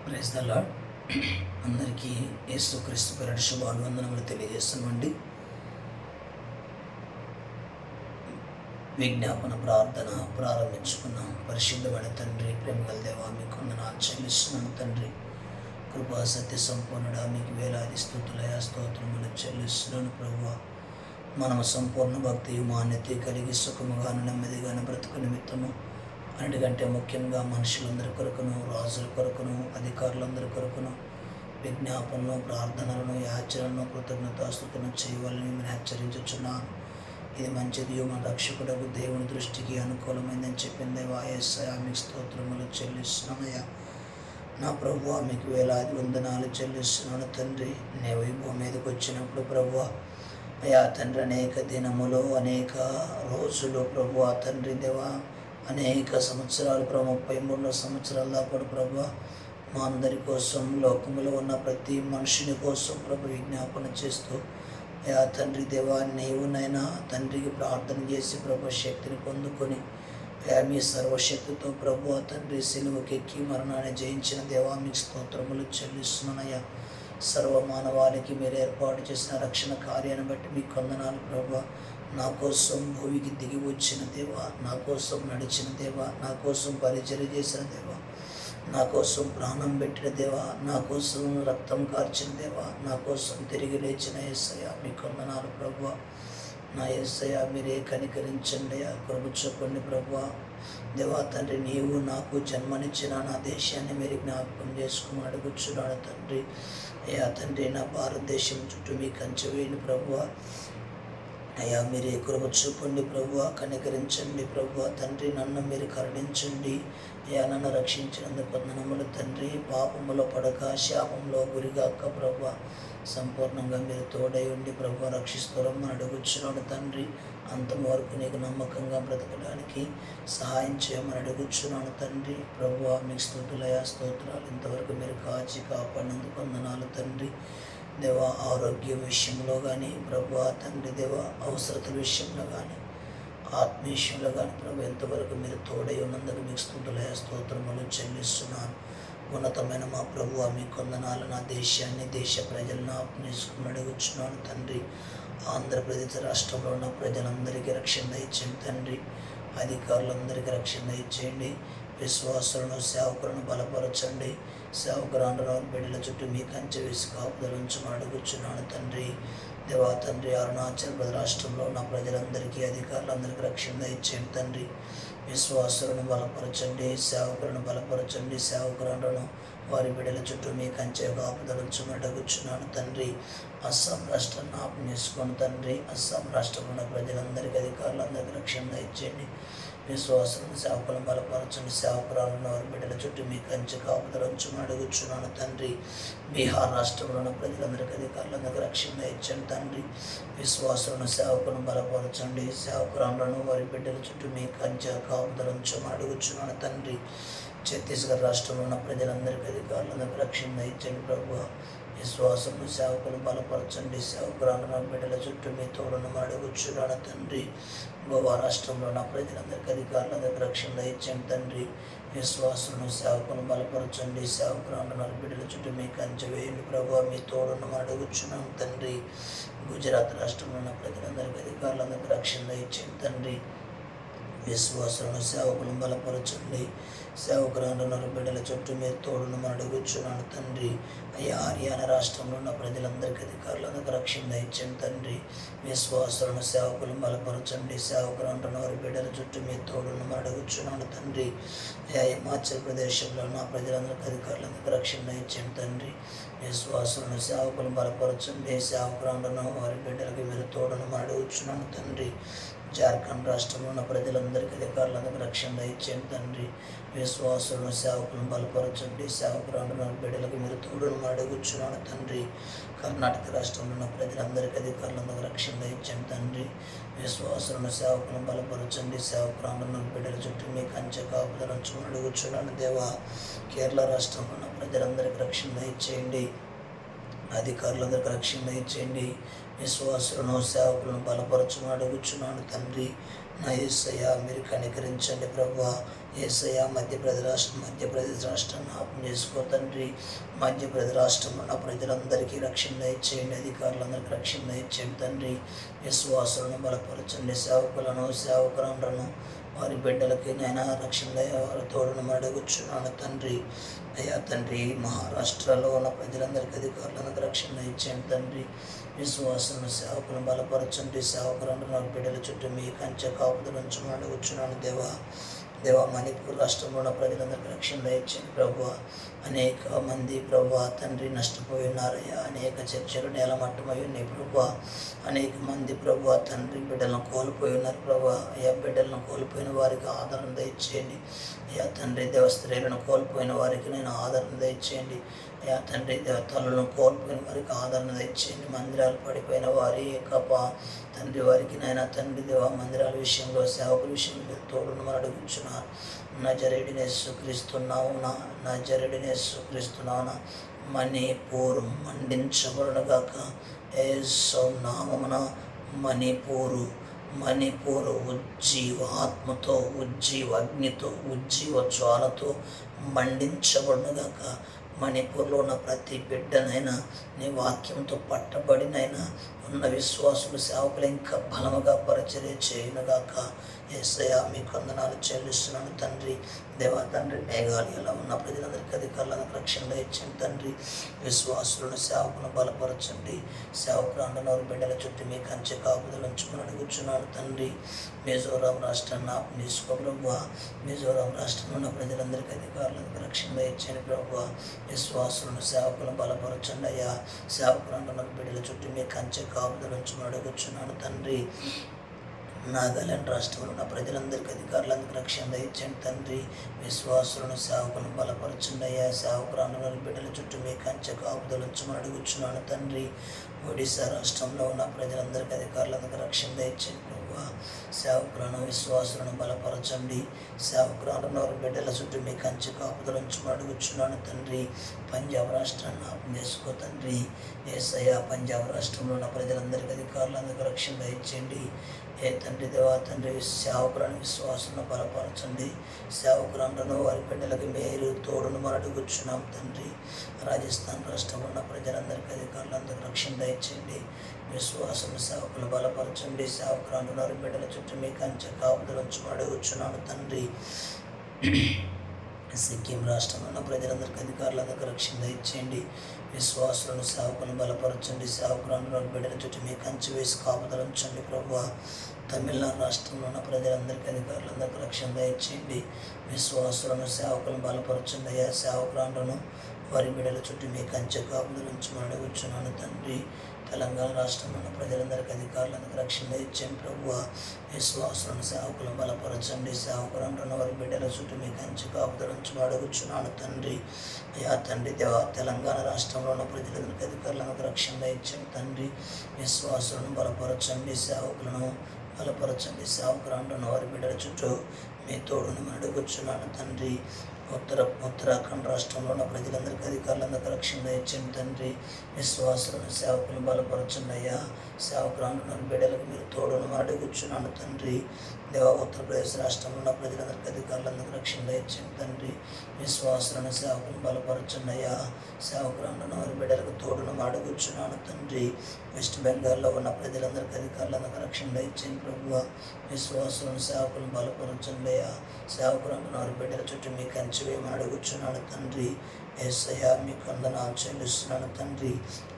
Praise the lord. అందరికీ యేసుక్రీస్తు పేరిట శుభాభివందనములు తెలియజేస్తున్నామండి. విజ్ఞాపన ప్రార్థన ప్రారంభించుకున్నాం. పరిశుద్ధమైన తండ్రి, ప్రేమగల దేవా, మీకు వందనాలు చెల్లిస్తున్నాను తండ్రి. కృపా సత్య సంపూర్ణుడా, మీకు వేలాది స్తుతులయ స్తోత్రములు చెల్లిస్తున్నాను ప్రభువా. మనము సంపూర్ణ భక్తి మాన్యత కలిగి సుఖముగాను నెమ్మదిగాను బ్రతుకు నిమిత్తము, అన్నిటికంటే ముఖ్యంగా మనుషులందరి కొరకును, రాజుల కొరకును, అధికారులందరి కొరకును విజ్ఞాపనలు, ప్రార్థనలను, యాచనలను, కృతజ్ఞతాస్తుతులను చేయవాలని మేము హెచ్చరించుచున్నాను. ఇది మంచిది, మన రక్షకుడకు దేవుని దృష్టికి అనుకూలమైందని చెప్పింది. యేసయ్యా, మీకు స్తోత్రములు చెల్లిస్తున్నానయ్యా. నా ప్రభువా, మీకు వేలాది వందనాలు చెల్లిస్తున్నాను తండ్రి. నీ వైభవం మీదకి వచ్చినప్పుడు ప్రభువా, అయ్యా తండ్రి, అనేక దినములు, అనేక రోజులు ప్రభువా తండ్రి దేవా, అనేక సంవత్సరాలు 33 సంవత్సరాల దాకా ప్రభువా మా అందరి కోసం, లోకములో ఉన్న ప్రతి మనుషుని కోసం ప్రభు విజ్ఞాపన చేస్తూ, అయా తండ్రి దేవా, నీవునైనా తండ్రికి ప్రార్థన చేసి ప్రభు శక్తిని పొందుకొని, అయా మీ సర్వశక్తితో ప్రభు తండ్రి సిలువకెక్కి మరణాన్ని జయించిన దేవా, మీకు స్తోత్రములు చెల్లిస్తున్నానయ్యా. సర్వమానవాళికి మీరు ఏర్పాటు చేసిన రక్షణ కార్యాన్ని బట్టి మీకు వందనాలు ప్రభు. నా కోసం భూమికి దిగి వచ్చిన దేవా, నా కోసం నడిచిన దేవా, నా కోసం పరిచర్య చేసిన దేవా, నా కోసం ప్రాణం పెట్టిన దేవా, నా కోసం రక్తం కార్చిన దేవా, నా కోసం తిరిగి లేచిన యేసయ్యా, మీకు వందనాలు ప్రభువా. నా యేసయ్యా, మీరే కనికరించండి, కృప చూపండి ప్రభువా. దేవా తండ్రి, నీవు నాకు జన్మనిచ్చిన నా దేశాన్ని మీరు జ్ఞాపకం చేసుకుని అడుగుచున్నాడు తండ్రి. అయ్యా తండ్రి, నా భారతదేశం చుట్టూ మీ కంచె వేయండి ప్రభువా. అయ్యా మీరే కృప చూపండి ప్రభువా, కనికరించండి ప్రభువా తండ్రి. నన్ను మీరు కరుణించండి అయ్యా, నన్ను రక్షించినందుకు వందనములు తండ్రి. పాపములో పడక, శాపంలో గురిగాక ప్రభువా, సంపూర్ణంగా మీరు తోడై ఉండి ప్రభువా రక్షిస్తారని అడుగుచున్నాడు తండ్రి. అంతం వరకు నీకు నమ్మకంగా బ్రతకడానికి సహాయం చేయమని అడుగుచున్నాను తండ్రి. ప్రభువా, మీకు స్తుతులయ స్తోత్రాలు. ఇంతవరకు మీరు కాచి కాపాడినందుకు వందనాలు తండ్రి. దేవా, ఆరోగ్యం విషయంలో కానీ ప్రభువా తండ్రి దేవా, అవసరతల విషయంలో కానీ, ఆత్మీయ విషయంలో కానీ ప్రభు ఎంతవరకు మీరు తోడై ఉన్నందుకు మీకు స్తుతులయ స్తోత్రములు చెల్లిస్తున్నాను. ఉన్నతమైన మా ప్రభువా, మీకు వందనాలు. నా దేశాన్ని, దేశ ప్రజలను ఆత్మీసుకుని అడుగుచున్నాను తండ్రి. ఆంధ్రప్రదేశ్ రాష్ట్రంలో ఉన్న ప్రజలందరికీ రక్షణ ఇచ్చేయండి తండ్రి. అధికారులందరికీ రక్షణ ఇచ్చేయండి. విశ్వాసులను, సేవకులను బలపరచండి. సేవకురాలను బిడ్డల చుట్టూ మీ కంచె వేసి కాపుదల ఉంచమని అడుగుచున్నాను తండ్రి. దేవా తండ్రి, అరుణాచల్ ప్రదేశ్ రాష్ట్రంలో ఉన్న ప్రజలందరికీ, అధికారులందరికీ రక్షణ ఇచ్చేయండి తండ్రి. విశ్వాసులను బలపరచండి, సేవకులను బలపరచండి. సేవకురాలను, వారి బిడ్డల చుట్టూ మీ కంచె కాపుదల ఉంచమని అడుగుచున్నాను తండ్రి. అస్సాం రాష్ట్రాన్ని జ్ఞాపకం చేసుకోండి తండ్రి. అస్సాం రాష్ట్రంలో ఉన్న ప్రజలందరికీ, అధికారులందరికీ రక్షణ ఇచ్చేయండి. విశ్వాసులను, సేవకులను బలపరచండి. సేవకురాలను, వారి బిడ్డల చుట్టూ మీ కంచె కాపుదల ఉంచమని అడుగుచున్నాను తండ్రి. బీహార్ రాష్ట్రంలో ఉన్న ప్రజలందరికీ, అధికారులందరికీ రక్షణ ఇచ్చండి తండ్రి. విశ్వాసులను, సేవకులను బలపరచండి. సేవకురాలను, వారి బిడ్డల చుట్టూ మీ కంచె కాపుదల ఉంచమని అడుగుచున్నాను తండ్రి. ఛత్తీస్గఢ్ రాష్ట్రంలో ఉన్న ప్రజలందరికీ, అధికారులందరికీ రక్షణ ఇచ్చండి ప్రభువా. విశ్వాసము, సేవకులు బలపరచండి. సేవకురాలను, బిడ్డల చుట్టూ మీ తోడును అడుగుచున్నాను తండ్రి. గోవా రాష్ట్రంలో ఉన్న ప్రజలందరికీ, అధికారులందరికీ రక్షణ ఇచ్చండి తండ్రి. విశ్వాసులను, సేవకులను బలపరచండి. సేవకురాలను, బిడ్డల చుట్టూ మీ కంచె వేయండి ప్రభువా, మీ తోడును అడుగుచున్నాను తండ్రి. గుజరాత్ రాష్ట్రంలో ఉన్న ప్రజలందరికీ, అధికారులందరికీ రక్షణ ఇచ్చండి తండ్రి. విశ్వాసులను, సేవకులను బలపరచండి. సేవకురాలను, బిడ్డల చుట్టూ మీరు తోడును అడుగుచున్నాను తండ్రి. అయ్యా హర్యానా రాష్ట్రంలో ఉన్న ప్రజలందరికీ, అధికారులందరికీ రక్షణ ఇచ్చండి తండ్రి. విశ్వాసులను, సేవకులను బలపరచండి. సేవకురాలను, వారి బిడ్డల చుట్టూ మీరు తోడును అడుగుచున్నాను తండ్రి. అయ్యా హిమాచల్ ప్రదేశంలో ఉన్న ప్రజలందరికీ, అధికారులందరికీ రక్షణ ఇచ్చండి తండ్రి. విశ్వాసులను, సేవకులను బలపరచండి. సేవకురాలను, వారి బిడ్డలకి మీరు తోడును అడుగుచున్నాను తండ్రి. జార్ఖండ్ రాష్ట్రంలో ఉన్న ప్రజలందరికీ, అధికారులందరికీ రక్షణ ఇచ్చేయండి తండ్రి. విశ్వాసులను, సేవకులను బలపరచండి. సేవకురాలను, బిడ్డలకు మీరు తోడును అడుగుచున్నాను తండ్రి. కర్ణాటక రాష్ట్రంలో ఉన్న ప్రజలందరికీ, అధికారులందరికీ రక్షణ ఇచ్చండి తండ్రి. విశ్వాసులను, సేవకులను బలపరచండి. సేవకురాలను, బిడ్డల చుట్టూ మీ కంచె కాపుదల ఉంచమని అడుగుచున్నాను దేవా. కేరళ రాష్ట్రంలో ఉన్న ప్రజలందరికీ రక్షణ ఇచ్చేయండి. అధికారులందరికీ రక్షణ ఇచ్చేయండి. విశ్వాసులను, సేవకులను బలపరచమని అడుగుచున్నాను తండ్రి. నా యేసయ్యా, మీరు కనికరించండి ప్రభువా. యేసయ్య మధ్యప్రదేశ్ రాష్ట్రాన్ని జ్ఞాపకం చేసుకో తండ్రి. మధ్యప్రదేశ్ రాష్ట్రంలో ఉన్న ప్రజలందరికీ రక్షణ దయచేయండి, అధికారులందరికీ రక్షణ దయచేయండి తండ్రి. విశ్వాసులను బలపరచండి, సేవకులను వారి బిడ్డలకి నైనా రక్షణ వారి తోడును అడుగుచున్నాను తండ్రి. అయ్యా తండ్రి, మహారాష్ట్రలో ఉన్న ప్రజలందరికీ అధికారులందరికీ రక్షణ ఇచ్చేయండి తండ్రి. విశ్వాసులను సేవకులను బలపరచండి, సేవకులను బిడ్డల చుట్టూ మీ కంచె కాపుదల ఉంచమని అడుగుచున్నాను దేవా. మణిపూర్ రాష్ట్రంలో ఉన్న ప్రజలందరికీ రక్షణ దయచేయండి ప్రభువ. అనేక మంది ప్రభువ తండ్రి నష్టపోయి ఉన్నారయ్యా. అనేక చర్చలు నేలమట్టమై ఉన్నాయి ప్రభువ. అనేక మంది ప్రభువ తండ్రి బిడ్డలను కోల్పోయి ఉన్నారు ప్రభువ. అయ్యా బిడ్డలను కోల్పోయిన వారికి ఆదరణ దయచేయండి అయ్యా తండ్రి. స్త్రీలను కోల్పోయిన వారికి నేను ఆదరణ దయచేయండి అయ్యా తండ్రి. తల్లులను కోల్పోయిన వారికి ఆదరణ తెచ్చేయండి. మందిరాలు పడిపోయిన వారి యొక్క తండ్రి వారికి నైనా తండ్రి మందిరాల విషయంలో సేవకుల విషయంలో మీరు తోడును మనం అడుగుచున్నారు. నజరేడినేసుక్రీస్తున్నావున మణిపూర్ మండించబడుగాక. యేసు నామమున మణిపూరు ఉజ్జీవ ఆత్మతో, ఉజ్జీవ అగ్నితో, ఉజ్జీవ జ్వాలతో మండించబడుగాక. మణిపూర్లో ఉన్న ప్రతి బిడ్డనైనా నీ వాక్యంతో పట్టబడినైనా ఉన్న విశ్వాసులు సేవకులు ఇంకా బలముగా పరిచర్య చేయనుగాక. యేసయ్య మీకు వందనాలు చెల్లిస్తున్నాను తండ్రి. తండ్రి మేఘాలయలో ఉన్న ప్రజలందరికీ అధికారులందరికీ రక్షణ దయచేయండి తండ్రి. విశ్వాసులను సేవకులను బలపరచండి. సేవకులు బిడ్డల చుట్టూ మీ కంచె కాపుదలు ఉంచుకుని అడుగుచున్నాను తండ్రి. మిజోరాం రాష్ట్రాన్ని జ్ఞాపకం చేసుకో ప్రభువా. మిజోరాం రాష్ట్రంలో ఉన్న ప్రజలందరికీ అధికారులందరికీ రక్షణ దయచేయండి ప్రభువా. విశ్వాసులను సేవకులను బలపరచండి అయ్యా. సేవకులు బిడ్డల చుట్టూ మీ కంచె కాపుదలు ఉంచుకుని అడుగుచున్నాను తండ్రి. నాగాలాండ్ రాష్ట్రంలో ఉన్న ప్రజలందరికీ అధికారులందరికీ రక్షణ దయచేయండి తండ్రి. విశ్వాసులను సేవకులను బలపరచండి అయ్యా. సేవకురాలను బిడ్డల చుట్టూ మీ కంచె కాపుదలు ఉంచమని అడుగుచున్నాను తండ్రి. ఒడిశా రాష్ట్రంలో ఉన్న ప్రజలందరికీ అధికారులందరికీ రక్షణ దయచేయండి ప్రభువా. సేవకులను విశ్వాసులను బలపరచండి. సేవకురాలను వారి బిడ్డల చుట్టూ మీ కంచె కాపుదలు ఉంచమని అడుగుచున్నాను తండ్రి. పంజాబ్ రాష్ట్రాన్ని జ్ఞాపకం చేసుకో తండ్రి. యేసయ్య పంజాబ్ రాష్ట్రంలో ఉన్న ప్రజలందరికీ అధికారులందరికీ రక్షణ దయచేయండి. తండ్రి తండ్రి సేవకులను విశ్వాసంలో బలపరచండి. సేవకులను వారి బిడ్డలకి మీరు తోడును మనం అడుగుచున్నాం తండ్రి. రాజస్థాన్ రాష్ట్రంలో ఉన్న ప్రజలందరికీ అధికారులందరికీ రక్షణ దయచేయండి. విశ్వాసం సేవకులు బలపరచండి. సేవకులను వారి బిడ్డల చుట్టూ మీ కంచె కాపుదలు ఉంచమని అడుగుచున్నాను తండ్రి. సిక్కిం రాష్ట్రంలో ఉన్న ప్రజలందరికీ అధికారులందరికీ రక్షణ దయచేయండి. విశ్వాసులను సేవకులను బలపరచండి. సేవకులను బిడ్డల చుట్టూ మీ కంచె వేసి కాపుదలు ఉంచండి ప్రభువా. తమిళనాడు రాష్ట్రంలో ఉన్న ప్రజలందరికీ అధికారులందరికీ రక్షణ దయచేయండి. విశ్వాసులను సేవకులను బలపరచండి అయ్యా. సేవకులను వారి బిడ్డల చుట్టూ మీ కంచె కాపుదలు ఉంచమని అడుగుచున్నాను తండ్రి. తెలంగాణ రాష్ట్రంలో ఉన్న ప్రజలందరికీ అధికారులందరికీ రక్షణ ఇచ్చేయండి ప్రభువా. విశ్వాసులను సేవకులను బలపరచండి. సేవకులను వారి బిడ్డల చుట్టూ మీ కంచె కాపుదలు ఉంచమని అడుగుచున్నాను తండ్రి. అయ్యా తండ్రి తెలంగాణ రాష్ట్రంలో ఉన్న ప్రజలందరికీ అధికారులందరికీ రక్షణ ఇచ్చేయండి తండ్రి. విశ్వాసులను బలపరచండి. సేవకులను బలపరచండి. సేవకులను వారి బిడ్డల చుట్టూ మీ తోడును అడుగుచున్నాను తండ్రి. ఉత్తరాఖండ్ రాష్ట్రంలో ఉన్న ప్రజలందరికీ అధికారులందరికీ రక్షణ ఇచ్చింది తండ్రి. విశ్వాసులను సేవకులను బలపరచండి అయ్యా. సేవకులను బిడ్డలకు మీరు తోడును అడుగుచున్నాను తండ్రి. ఉత్తరప్రదేశ్ రాష్ట్రంలో ఉన్న ప్రజలందరికీ అధికారులందరికీ రక్షణ ఇచ్చింది తండ్రి. విశ్వాసులను సేవకులను బలపరచండి అయ్యా. సేవకులను వారి బిడ్డలకు తోడును అడుగుచున్నాను తండ్రి. వెస్ట్ బెంగాల్లో ఉన్న ప్రజలందరికీ అధికారులందరికీ రక్షణ ఇచ్చింది ప్రభువ. విశ్వాసులను సేవకులను బలపరచండి అయ్యా. సేవకులను వారి బిడ్డల చుట్టూ మీ కంచె వేయమని అడుగుచున్నాను తండ్రి. యేసయ్య మీకు వందనాలు చెల్లిస్తున్నాను తండ్రి.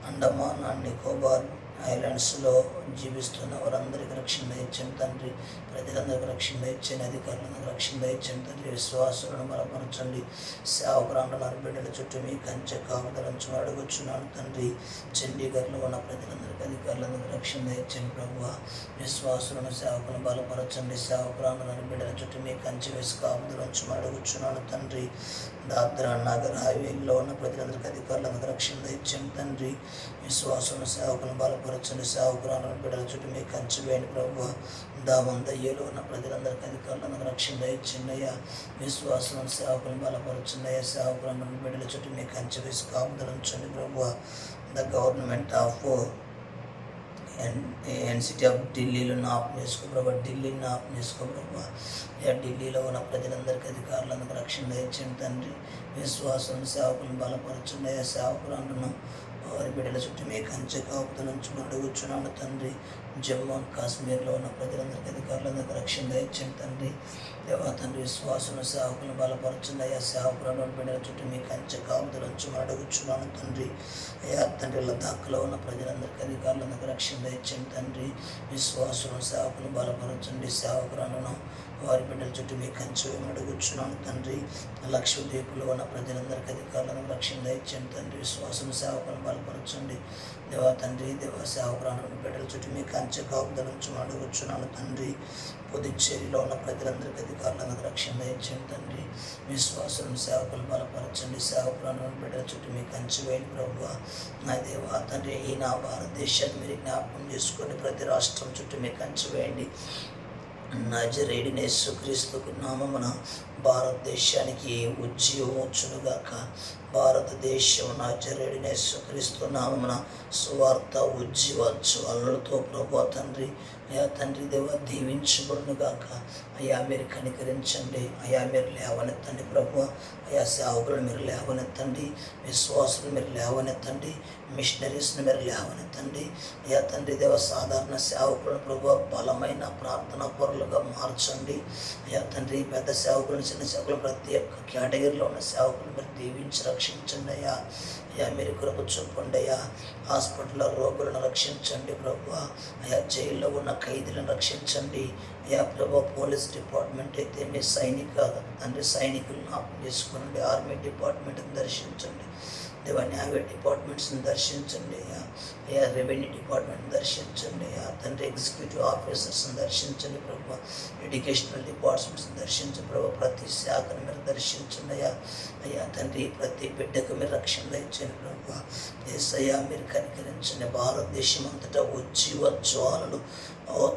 అండమాన్ అండ్ నికోబార్ ఐలాండ్స్లో జీవిస్తున్న వారందరికీ రక్షణ ఇచ్చండి తండ్రి. ప్రజలందరికీ రక్షణ ఇచ్చండి. అధికారులందరికీ రక్షణ ఇచ్చండి తండ్రి. విశ్వాసులను బలపరచండి. సేవకురాంటున్నారు బిడ్డల చుట్టూ మీ కంచె కాపుదలంచు అడుగుచున్నాను తండ్రి. చండీగఢ్లో ఉన్న ప్రజలందరికీ అధికారులందరికీ రక్షణ ఇచ్చండి ప్రభువ. విశ్వాసులను సేవకులను బలపరచండి. సేవకురాంటున్నారు బిడ్డల చుట్టూ మీ కంచె వేసి కాపుదలంచు అడుగుచున్నాను తండ్రి. దాద్రా నగర్ హైవేలో ఉన్న ప్రజలందరికీ అధికారులందరికీ రక్షణ ఇచ్చండి తండ్రి. విశ్వాసులను సేవకులను బలపరచండి. సేవకురాలను బిడ్డల చుట్టూ మీ కంచె వేయండి ప్రభువ. దామందయ్యలో ఉన్న ప్రజలందరికీ అధికారులందరికీ రక్షణ ఇచ్చండి అయ్యా. విశ్వాసులను సేవకులను బలపరచండి అయ్యా. సేవకులను బిడ్డల చుట్టూ మీ కంచె వేసి కాపుదలంచండి ప్రభువ. The government of NCT of ఢిల్లీలో జ్ఞాపకం చేసుకో ప్రభా, ఢిల్లీని జ్ఞాపకం చేసుకో ప్రభా. ఢిల్లీలో ఉన్న ప్రజలందరికీ, అధికారులందరికీ రక్షణ దయచేయండి తండ్రి. విశ్వాసం సేవకులను బలపరచండి అయ్యా. సేవకులు అంటున్నాం వారి బిడ్డల చుట్టూ మీ కంచె కాపుదల నుంచి అడుగుచున్నాను తండ్రి. జమ్మూ అండ్ కాశ్మీర్లో ఉన్న ప్రజలందరికీ, అధికారులందరికీ రక్షణ దయచేయండి తండ్రి. దేవా తండ్రి, విశ్వాసం సేవకులను బలపరచండి అయ్యా. సేవకులను బిడ్డల చుట్టూ మీ కంచె కాపుదల నుంచి అడుగుచున్నాను తండ్రి. అయ్యా తండ్రి, లద్దాఖ్లో ఉన్న ప్రజలందరికీ, అధికారులందరికీ రక్షణ దయచేయండి తండ్రి. విశ్వాసం సేవకులను బలపరచండి. సేవకులను వారి బిడ్డల చుట్టూ మీ కంచె అడుగుచున్నాను తండ్రి. లక్షద్వీపులో ఉన్న ప్రజలందరికీ, అధికారులను రక్షణ దయచేయండి తండ్రి. విశ్వాసం సేవకులను బలపరచండి దేవా తండ్రి. దేవా సేవకులను బిడ్డల చుట్టూ మీ కంచె కాపుదల నుంచి అడుగుచున్నాను తండ్రి. పుదుచ్చేరిలో ఉన్న ప్రజలందరికీ, అధికారులను రక్షణ దయచేయండి తండ్రి. విశ్వాసం సేవకులు బలపరచండి. సేవకులను బిడ్డల చుట్టూ మీ కంచె వేయండి ప్రభువా. నా దేవా తండ్రి, ఈ నా భారతదేశాన్ని మీరు జ్ఞాపకం చేసుకొని ప్రతి రాష్ట్రం చుట్టూ మీ కంచె వేయండి. నజరేయుడైన యేసుక్రీస్తు నామమున భారతదేశానికి ఉజ్జీవం వచ్చునుగాక. భారతదేశం నజరేయుడైన యేసుక్రీస్తు నామమున సువార్త ఉజ్జీవ జ్వాలలతో ప్రభువా తండ్రి, అయ్యా తండ్రి దేవ దీవించబడునుగాక. అయ్యా మీరు కనికరించండి. అయ్యా మీరు లేవనెత్తండి ప్రభువా. అయ్యా సేవకులను మీరు లేవనెత్తండి. విశ్వాసులు మీరు లేవనెత్తండి. మిషనరీస్ని మీరు లేవనెత్తండి. అయ్యా తండ్రి దేవ సాధారణ సేవకులను ప్రభువా బలమైన ప్రార్థనా పరులుగా మార్చండి. అయ్యా తండ్రి, పెద్ద సేవకులను, చిన్న సేవకులు, ప్రతి ఒక్క కేటగిరీలో ఉన్న సేవకులు మీరు దీవించి రక్షించండి అయ్యా. అయ్యా మీరు కృప చూపండి అయ్యా. హాస్పిటల్లో రోగులను రక్షించండి ప్రభువా. అయ్యా జైల్లో ఉన్న ఖైదీలను రక్షించండి అయ్యా ప్రభు. పోలీస్ డిపార్ట్మెంట్ అయితే మీ సైనికులను జ్ఞాపకం చేసుకోండి. ఆర్మీ డిపార్ట్మెంట్ని దర్శించండి దేవా. న్యాయ డిపార్ట్మెంట్స్ని దర్శించండి అయ్యా. అయ్యా రెవెన్యూ డిపార్ట్మెంట్ని దర్శించండి అయ్యా తండ్రి. ఎగ్జిక్యూటివ్ ఆఫీసర్స్ని దర్శించండి ప్రభు. ఎడ్యుకేషనల్ డిపార్ట్మెంట్స్ని దర్శించండి ప్రభు. ప్రతి శాఖను మీరు దర్శించండి అయ్యా. అయ్యా తండ్రి, ప్రతి బిడ్డకు మీరు రక్షణ ఇచ్చండి ప్రభు. యేసయ్యా మీరు కనికరించండి. భారతదేశం అంతటా ఉజ్జీవ జ్వాలలు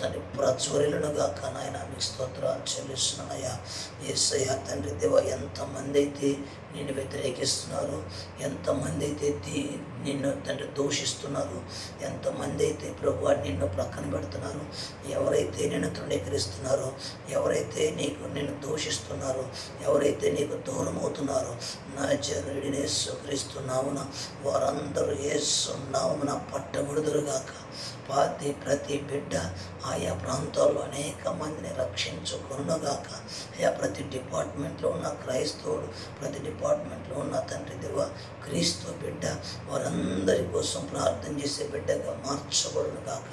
తండ్రి ప్రజ్వరిలునుగాక. నాయన మీకు స్తోత్రాలు చెల్లిస్తున్నానయ్యా. యేసయ్యా తండ్రి దేవ, ఎంతమంది అయితే నిన్ను వ్యతిరేకిస్తున్నారు, ఎంతమంది అయితే నిన్ను తండ్రి దూషిస్తున్నారు, ఎంతమంది అయితే ప్రభు నిన్ను ప్రక్కన పెడుతున్నారు, ఎవరైతే నిన్ను తృణీకరిస్తున్నారో, ఎవరైతే నిన్ను దూషిస్తున్నారో, ఎవరైతే నీకు దూరం అవుతున్నారో, నజరేయుడైన యేసుక్రీస్తు నామమున వారందరూ యేసు నామమున పట్టబడుదురుగాక. ప్రతి బిడ్డ ఆయా ప్రాంతాల్లో అనేక మందిని రక్షించుకొనుగాక. అయ్యా ప్రతి డిపార్ట్మెంట్లో ఉన్న క్రైస్తవుడు, ప్రతి డిపార్ట్మెంట్లో ఉన్న తండ్రి దేవ క్రీస్తు బిడ్డ వారందరి కోసం ప్రార్థన చేసే బిడ్డగా మార్చబడునుగాక.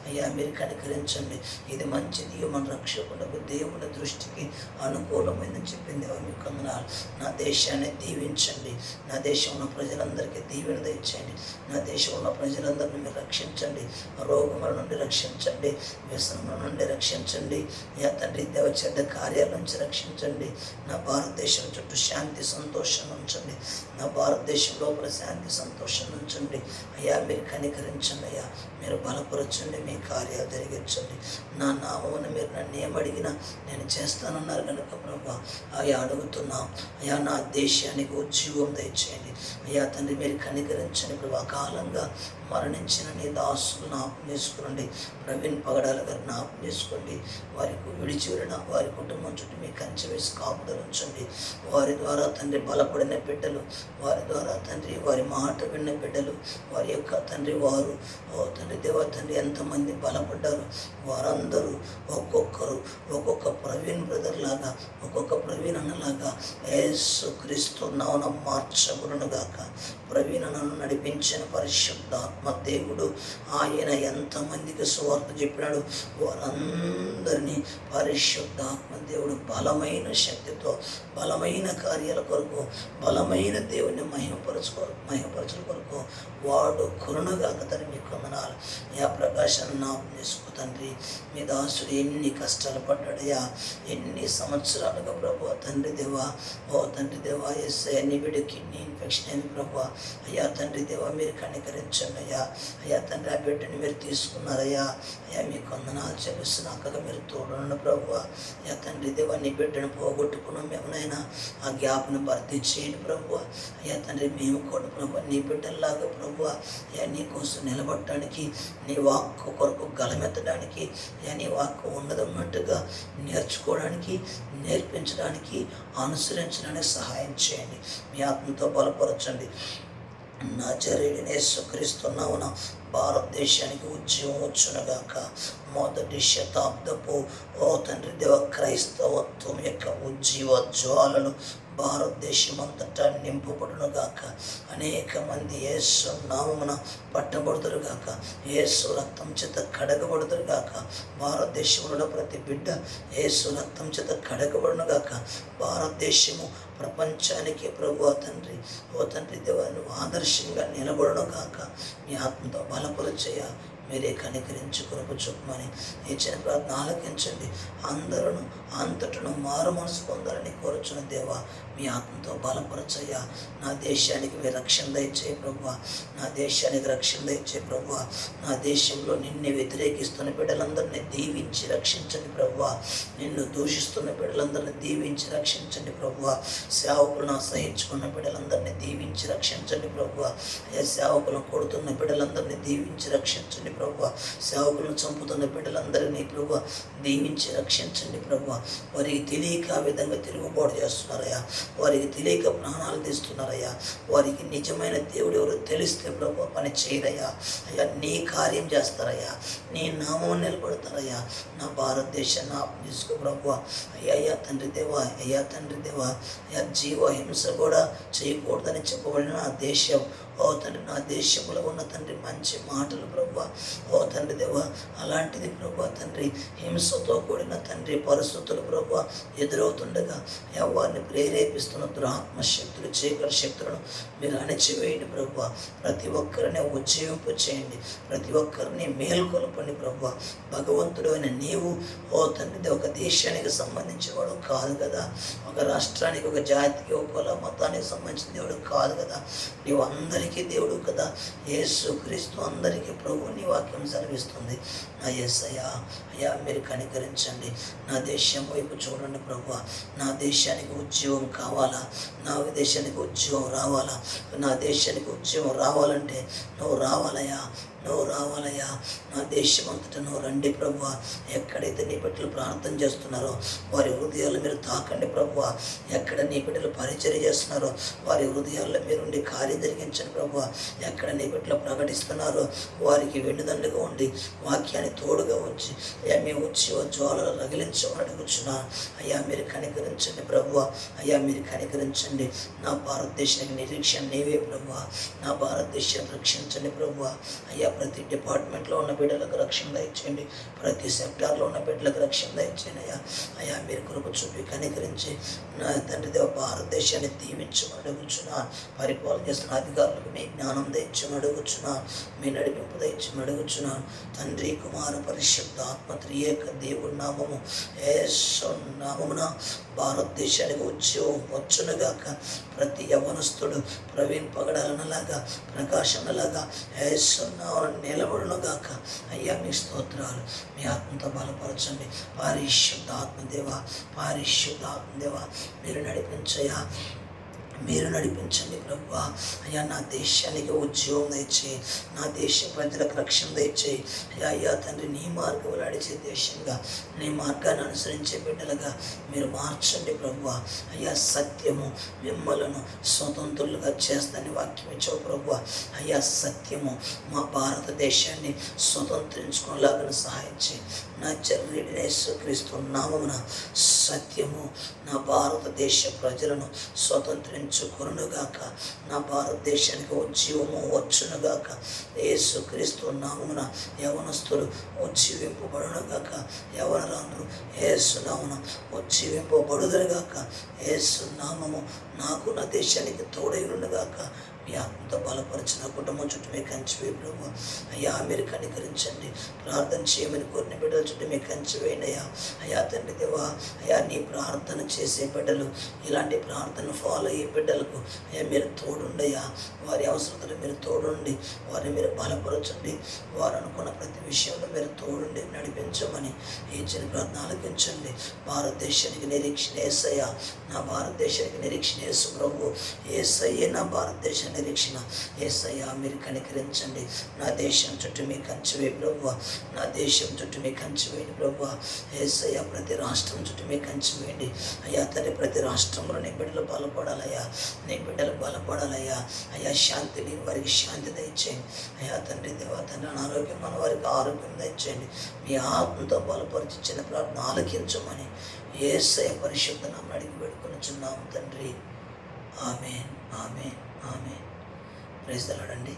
అయ్యా మీరు కనికరించండి. ఇది మంచిది, మన రక్షకులకు దేవుని దృష్టికి అనుకూలమైందని చెప్పింది మీకు వందనాలు. నా దేశాన్ని దీవించండి. నా దేశంలో ప్రజలందరికీ దీవెన దయచేయండి. నా దేశంలో ప్రజలందరినీ మీరు రక్షించండి. రోగముల నుండి రక్షించండి. వ్యసనముల నుండి రక్షించండి. యా తండ్రి దేవ చెడ్డ కార్యాల నుంచి రక్షించండి. నా భారతదేశం చుట్టూ శాంతి సంతోషం ఉంచండి. నా భారతదేశం లోపల శాంతి సంతోషం ఉంచండి. అయ్యా మీరు కనికరించండి. అయ్యా మీరు బలపరచండి. మీ కార్యాలు జరిగించండి. నా నామమును మీరు నన్ను ఏమడిగినా నేను చేస్తానన్నారు కనుక ప్రభా అయ్యా అడుగుతున్నాం. అయ్యా నా దేశానికి ఉజ్జీవం దయచేయండి. అయ్యా తండ్రి మీరు కనికరించండి ప్రభా. అకాలంగా మరణించిన నీ దాసులు జ్ఞాపకం చేసుకోండి. ప్రవీణ్ పగడాల గారు జ్ఞాపకం చేసుకోండి. వారికి విడిచి వెళ్ళిన వారి కుటుంబం చుట్టూ మీ కంచె వేసి కాపుదల ఉంచండి. వారి ద్వారా తండ్రి బలపడిన బిడ్డలు, వారి ద్వారా తండ్రి వారి మాట విన్న బిడ్డలు, వారి యొక్క తండ్రి వారు తండ్రి దేవ తండ్రి ఎంతమంది బలపడ్డారు వారందరూ ఒక్కొక్కరు ఒక్కొక్క ప్రవీణ్ బ్రదర్ లాగా, ఒక్కొక్క ప్రవీణ్ అన్నలాగా యేసుక్రీస్తు నామమున మార్చబడునుగాక. ప్రవీణ్ అన్నను నడిపించిన పరిశుద్ధాత్మ దేవుడు ఆయన ఎంతమందికి సువార్త చెప్పినాడు వారందరినీ పరిశుద్ధాత్మ దేవుడు బలమైన శక్తితో, బలమైన కార్యాల కొరకు, బలమైన దేవుని మహిమపరచుల కొరకు వాడు కరుణగాక తండ్రి మీకు వందనాలు. యా ప్రకాశాన్ని జ్ఞాపకం చేసుకో తండ్రి. మీ దాసుడు ఎన్ని కష్టాలు పడ్డాడయ్యా, ఎన్ని సంవత్సరాలుగా ప్రభు తండ్రి దేవా. ఓ తండ్రి దేవా ఎస్ఐ నీ బిడ్డ కిడ్నీ ఇన్ఫెక్షన్ అయింది ప్రభు. అయ్యా తండ్రి దేవా మీరు కనికరించండి. అయ్యా. అయ్యా తండ్రి ఆ బిడ్డని మీరు తీసుకున్నారయ్యా. అయ్యా మీకు వందనాలు చెల్లిస్తున్న అక్కగా మీరు తోడున్న ప్రభువా. అయ్యా తండ్రి దేవా నీ బిడ్డను పోగొట్టుకున్నాం మేమునైనా ఆ గ్యాప్ను భర్తీ చేయండి ప్రభువా. అయ్యా తండ్రి మేము కూడా ప్రభు నీ బిడ్డల్లాగా ప్రభువా అయ్యా నీ కోసం నిలబడటానికి నీ వాక్కు కొరకు గలమెత్తడానికి అయ్యా నీ వాక్కు ఉన్నదన్నట్టుగా నేర్చుకోవడానికి నేర్పించడానికి అనుసరించడానికి సహాయం చేయండి. మీ ఆత్మతో బలపరచండి. నజరేయుడైన యేసుక్రీస్తునామమున భారతదేశానికి ఉద్యమం వచ్చునుగాక. మొదటి శతాబ్దపు ఓ తండ్రి దేవ క్రైస్తవత్వం యొక్క ఉజ్జీవ జ్వాలలు భారతదేశం అంతటా నింపబడునుగాక. అనేక మంది యేసు నామమున పట్టబడుదురుగాక. యేసు రక్తం చేత కడగబడుదురుగాక. భారతదేశంలో ప్రతి బిడ్డ యేసు రక్తం చేత కడగబడునుగాక. భారతదేశము ప్రపంచానికి ప్రభు తండ్రి ఓ తండ్రి దేవాన్ని ఆదర్శంగా నిలబడునుగాక. మీ ఆత్మతో బలపరిచేయ మీరే కనికరించి కృప చూపమని ఇచ్చిన ప్రార్థన ఆలకించండి. అందరూ అంతటను మారు మనసు పొందాలని కోరుచున్న దేవా మీ ఆత్మతో బలపరచయ్యా. నా దేశానికి మీరు రక్షణ దయచేయి ప్రభువా. నా దేశానికి రక్షణ దయచేయి ప్రభువా. నా దేశంలో నిన్ను వ్యతిరేకిస్తున్న బిడ్డలందరినీ దీవించి రక్షించండి ప్రభువా. నిన్ను దూషిస్తున్న బిడ్డలందరినీ దీవించి రక్షించండి ప్రభువా. సేవకులను అసహించుకున్న బిడ్డలందరినీ దీవించి రక్షించండి ప్రభువా. అయ్యా సేవకులను కొడుతున్న బిడ్డలందరినీ దీవించి రక్షించండి ప్రభువా. సేవకులను చంపుతున్న బిడ్డలందరినీ ప్రభువా దీవించి రక్షించండి ప్రభువా. వారికి తెలియక ఆ విధంగా తిరుగుబాటు చేస్తున్నారయ్యా. వారికి తెలియక ప్రాణాలు తీస్తున్నారయ్యా. వారికి నిజమైన దేవుడు ఎవరు తెలిస్తే ప్రభు పని చేయరయ్యా. అయ్యా నీ కార్యం చేస్తారయ్యా. నీ నామం నిలబడతారయ్యా. నా భారతదేశాన్ని తీసుకో ప్రభు. అయ్యా తండ్రి దేవా అయ్యా తండ్రి దేవా అయ్యా జీవ హింస కూడా చేయకూడదని చెప్పబడిన నా దేశం ఓ తండ్రి నా దేశంలో ఉన్న తండ్రి మంచి మాటలు ప్రభు ఓ తండ్రి దేవా అలాంటిది ప్రభు తండ్రి హింసతో కూడిన తండ్రి పరిస్థితులు ప్రభు ఎదురవుతుండగా వారిని ప్రేరేపిస్తున్న దురాత్మ శక్తులు చీకటి శక్తులను మీరు అణచివేయండి ప్రభు. ప్రతి ఒక్కరిని ఉజ్జీవింపు చేయండి. ప్రతి ఒక్కరిని మేల్కొల్పండి ప్రభు. భగవంతుడు అయిన నీవు ఓ తండ్రి ఒక దేశానికి సంబంధించిన వాడు కాదు కదా. ఒక రాష్ట్రానికి ఒక జాతికి ఒక కుల మతానికి సంబంధించిన దేవుడు కాదు కదా. నీవు అందరికీ దేవుడు కదా. యేసు క్రీస్తు అందరికీ ప్రభు నీ వాక్యం సెలవిస్తుంది. నా యేసయ్యా అయ్యా మీరు కనికరించండి. నా దేశం వైపు చూడండి ప్రభు. నా దేశానికి ఉద్యోగం కావాలా? నా దేశానికి ఉద్యోగం రావాలా? నా దేశానికి ఉద్యోగం రావాలంటే నువ్వు రావాలయ్యా. నువ్వు రావాలయ్యా. నా దేశం అంతటా నువ్వు రండి ప్రభువా. ఎక్కడైతే నీ బిడ్డలు ప్రార్థన చేస్తున్నారో వారి హృదయాల్లో మీరు తాకండి ప్రభువా. ఎక్కడ నీ బిడ్డలు పరిచర్య చేస్తున్నారో వారి హృదయాల్లో మీరుండి కార్యం జరిగించండి ప్రభువా. ఎక్కడ నీ బిడ్డలు ప్రకటిస్తున్నారో వారికి వెన్నుదండుగా ఉండి వాక్యాన్ని తోడుగా ఉంచి అయ్యా మీ ఉజ్జీవ జ్వాలలు రగిలించమని అడుగుచున్నా. అయ్యా మీరు కనికరించండి ప్రభువా. అయ్యా మీరు కనికరించండి. నా భారతదేశానికి నిరీక్షణ నీవే ప్రభువా. నా భారతదేశాన్ని రక్షించండి ప్రభువా. అయ్యా ప్రతి డిపార్ట్మెంట్లో ఉన్న బిడ్డలకు రక్షణ దయచేయండి. ప్రతి సెక్టార్లో ఉన్న బిడ్డలకు రక్షణ దయచేయండి అయ్యా. అయ్యా మీరు కృప చూపి కనికరించి నా తండ్రి దేవ భారతదేశాన్ని దీవించమని అడుగుచున్నా. పరిపాలన చేస్తున్న అధికారులకు మీ జ్ఞానం దయచమని అడుగుచున్నా. మీ నడిపింపు దయచమని అడుగుచున్నా. తండ్రి కుమార పరిశుద్ధ ఆత్మ త్రియేక దేవుడి నామము యేసు నామమున భారతదేశానికి ఉద్యోగం వచ్చునుగాక. ప్రతి యవనస్తుడు ప్రవీణ్ పగడాలనలాగా ప్రకాశంలాగా యేసు నామమున నిలబడునుగాక. అయ్యా మీ స్తోత్రాలు. మీ ఆత్మతో బలపరచండి. పరిశుద్ధ ఆత్మదేవ పరిశుద్ధ ఆత్మదేవ మీరు నడిపించయ్యా. మీరు నడిపించండి ప్రభువా. అయ్యా నా దేశానికి ఉద్యోగం దయచేయి. నా దేశ ప్రజలకు రక్షణ దయచేయి. అయ్యా తండ్రి నీ మార్గంలో నడిచే దేశంగా నీ మార్గాన్ని అనుసరించే బిడ్డలుగా మీరు మార్చండి ప్రభువా. అయ్యా సత్యము మిమ్మలను స్వతంత్రులుగా చేస్తని వాక్యం ఇచ్చావు ప్రభువా. అయ్యా సత్యము మా భారతదేశాన్ని స్వతంత్రించుకునేలాగా సహాయం చేయి. నా చర్యడిన యేసుక్రీస్తు నామమున సత్యము నా భారతదేశ ప్రజలను స్వతంత్రించుకొనుగాక. నా భారతదేశానికి ఉజ్జీవము వచ్చునుగాక. యేసుక్రీస్తు నామమున యవనస్తులు ఉజ్జీవింపబడునుగాక. యవనరాండ్రు యేసు నామమున ఉజ్జీవింపబడుదురుగాక. యేసు నామము నాకు నా దేశానికి తోడైనుగాక. మీ ఆత్మతో బలపరిచిన కుటుంబం చుట్టూ మీకు కంచివేయి ప్రభు. అయ్యా మీరు కనికరించండి. ప్రార్థన చేయమని కోరిన బిడ్డల చుట్టూ మీకు కంచివేయండి అయ్యా. అయ్యా తండ్రి దేవా, అయ్యా నీ ప్రార్థన చేసే బిడ్డలు, ఇలాంటి ప్రార్థన ఫాలో అయ్యే బిడ్డలకు అయ్యా మీరు తోడుండయ్యా. వారి అవసరతలు మీరు తోడుండి వారిని మీరు బలపరచండి. వారు అనుకున్న ప్రతి విషయంలో మీరు తోడుండి నడిపించమని ఇచ్చిన ప్రార్థన ఆలకించండి. భారతదేశానికి నిరీక్షణ యేసయ్యా, నా భారతదేశానికి నిరీక్షణ యేసు ప్రభు. యేసయ్యే నా భారతదేశ నిరీక్షణ. యేసయ్యా మీరు కనికరించండి. నా దేశం చుట్టూ మీ కంచివేయి ప్రభువా. నా దేశం చుట్టూ మీ కంచివేయండి ప్రభువా. యేసయ్యా ప్రతి రాష్ట్రం చుట్టూ మీ కంచివేయండి అయ్యా. తండ్రి ప్రతి రాష్ట్రంలో నీ బిడ్డలు బలపడాలయ్యా. నీ బిడ్డలు బలపడాలయ్యా. అయ్యా శాంతిని వారికి శాంతి దయచేయండి అయ్యా. తండ్రి దేవా తండ్రి అనారోగ్యం మన వారికి ఆరోగ్యం దయచేయండి. మీ ఆత్మతో బలపరిచి చిన్న ప్రార్థన ఆలకించమని యేసయ్య పరిశుద్ధ నామమున అడిగి వేడుకొనుచున్నాము తండ్రి. ఆమేన్, ఆమేన్, ఆమేన్. ప్రైజ్ ది లార్డ్ అండి.